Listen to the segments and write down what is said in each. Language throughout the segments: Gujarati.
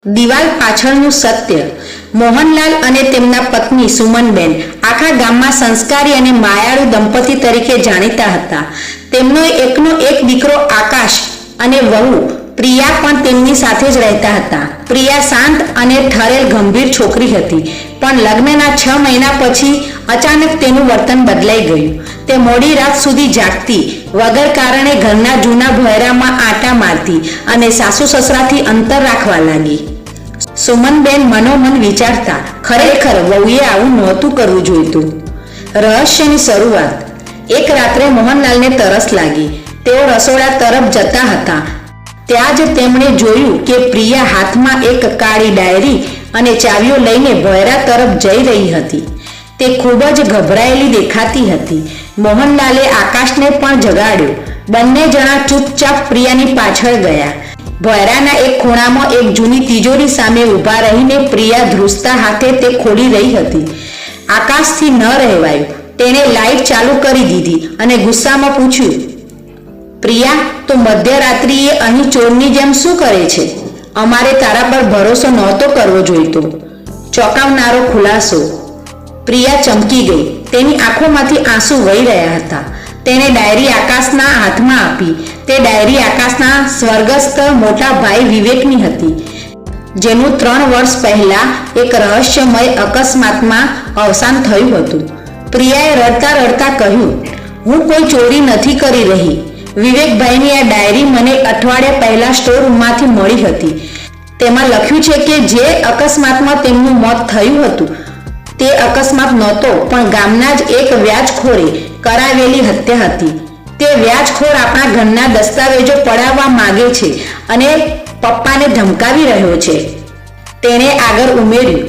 દિવાલ પાછળનું સત્ય. મોહનલાલ અને તેમના પત્ની સુમનબેન આખા ગામમાં સંસ્કારી અને માયાળુ દંપતી તરીકે જાણીતા હતા. તેમનો એકનો એક દીકરો આકાશ અને વહુ પ્રિયા પણ તેમની સાથે જ રહેતા હતા. પ્રિયા શાંત અને ઠરેલ ગંભીર છોકરી હતી, પણ લગ્નના 6 મહિના પછી અચાનક તેનું વર્તન બદલાઈ ગયું. તે મોડી રાત સુધી જાગતી, વગર કારણે ઘરના જૂના ભોયરામાં આંટા મારતી અને સાસુ સસરાથી અંતર રાખવા લાગી. સુમનબેન મનોમન વિચારતા, ખરેખર વહુએ આવું નહોતું કરવું જોઈતું. રહસ્યની શરૂઆત. એક રાત્રે મોહનલાલને તરસ લાગી. તેઓ રસોડા તરફ જતા હતા. ત્યાં જ તેમણે જોયું કે પ્રિયા હાથમાં એક કાળી ડાયરી અને ચાવીઓ લઈને ભોયરા તરફ જઈ રહી હતી. તે ખૂબ જ ગભરાયેલી દેખાતી હતી. મોહનલાલે આકાશને પણ જગાડ્યો. બંને જણા ચૂપચાપ પ્રિયાની પાછળ ગયા. ભોયરાના એક ખૂણામાં એક જૂની તિજોરી સામે ઊભા રહીને પ્રિયા ધ્રુસતા હાથે તે ખોલી રહી હતી. આકાશથી ન રહેવાયું. તેણે લાઇટ ચાલુ કરી દીધી અને ગુસ્સામાં પૂછ્યું, પ્રિયા, તો મધ્યરાત્રિએ અહીં ચોરની જેમ શું કરે છે? અમારે તારા પર ભરોસો નહોતો કરવો જોઈતો. ચોંકાવનારો ખુલાસો. પ્રિયા ચમકી ગઈ. તેની આંખોમાંથી આંસુ વહી રહ્યા હતા. તેણે ડાયરી આકાશના હાથમાં આપી. તે ડાયરી આકાશના સ્વર્ગસ્થ મોટા ભાઈ વિવેકની હતી, જેનું 3 વર્ષ પહેલા એક રહસ્યમય અકસ્માતમાં અવસાન થયું હતું. પ્રિયાએ રડતા રડતા કહ્યું, હું કોઈ ચોરી નથી કરી રહી. વિવેકભાઈની આ ડાયરી મને અઠવાડિયા પહેલા સ્ટોર રૂમમાંથી મળી હતી. તેમાં લખ્યું છે કે જે અકસ્માતમાં તેમનું મોત થયું હતું તે અકસ્માત નહોતો, પણ ગામના જ એક વ્યાજખોરે કરાવેલી હત્યા હતી. તે વ્યાજખોર આપણા ઘરના દસ્તાવેજો પડાવવા માંગે છે અને પપ્પાને ધમકાવી રહ્યો છે. તેણે આગળ ઉમેર્યું,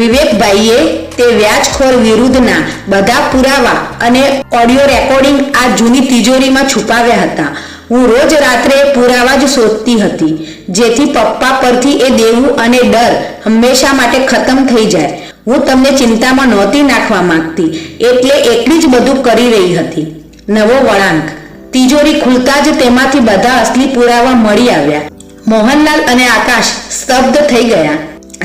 વિવેકભાઈએ તે વ્યાજખોર વિરુદ્ધના બધા પુરાવા અને ઓડિયો રેકોર્ડિંગ આ જૂની તિજોરીમાં છુપાવ્યા હતા. હું રોજ રાત્રે પુરાવા જ શોધતી હતી, જેથી પપ્પા પરથી એ દેવું અને ડર હંમેશા માટે ખતમ થઈ જાય. હું તમને ચિંતામાં નહોતી નાખવા માંગતી, એટલે એકલી જ બધું કરી રહી હતી. નવો વળાંક. તિજોરી ખુલતા જ તેમાંથી બધા અસલી પુરાવા મળી આવ્યા. મોહનલાલ અને આકાશ સ્તબ્ધ થઈ ગયા.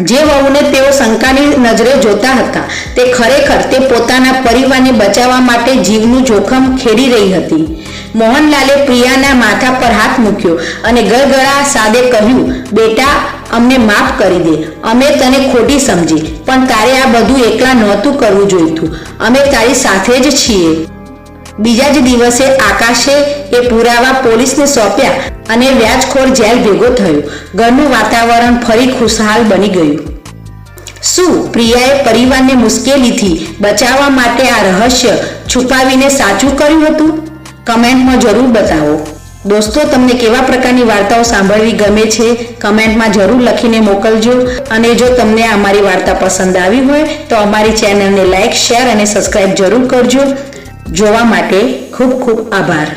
જે વહુને તેઓ શંકાની નજરે જોતા હતા, તે ખરેખર તે પોતાના પરિવારને બચાવવા માટે જીવનું જોખમ ખેડી રહી હતી. મોહનલાલે પ્રિયાના માથા પર હાથ મૂક્યો અને ગળગળા સાદે કહ્યું, બેટા, અમને માફ કરી દે. અમે તને ખોટી સમજી, પણ તારે આ બધું એકલા નહોતું કરવું જોઈતું. અમે તારી સાથે જ છીએ. બીજા જ દિવસે આકાશે એ પુરાવા પોલીસને સોંપ્યા અને વ્યાજખોર જેલ ભેગો થયો. ઘરનું વાતાવરણ ફરી ખુશહાલ બની ગયું. શું પ્રિયાએ પરિવારને મુશ્કેલીથી બચાવવા માટે આ રહસ્ય છુપાવીને સાચું કર્યું હતું? કમેન્ટમાં જરૂર બતાવો. દોસ્તો, તમને કેવા પ્રકારની વાર્તાઓ સાંભળવી ગમે છે? કમેન્ટમાં જરૂર લખીને મોકલજો. અને જો તમને અમારી વાર્તા પસંદ આવી હોય તો અમારી ચેનલને લાઈક, શેર અને સબસ્ક્રાઈબ જરૂર કરજો. જોવા માટે ખૂબ ખૂબ આભાર.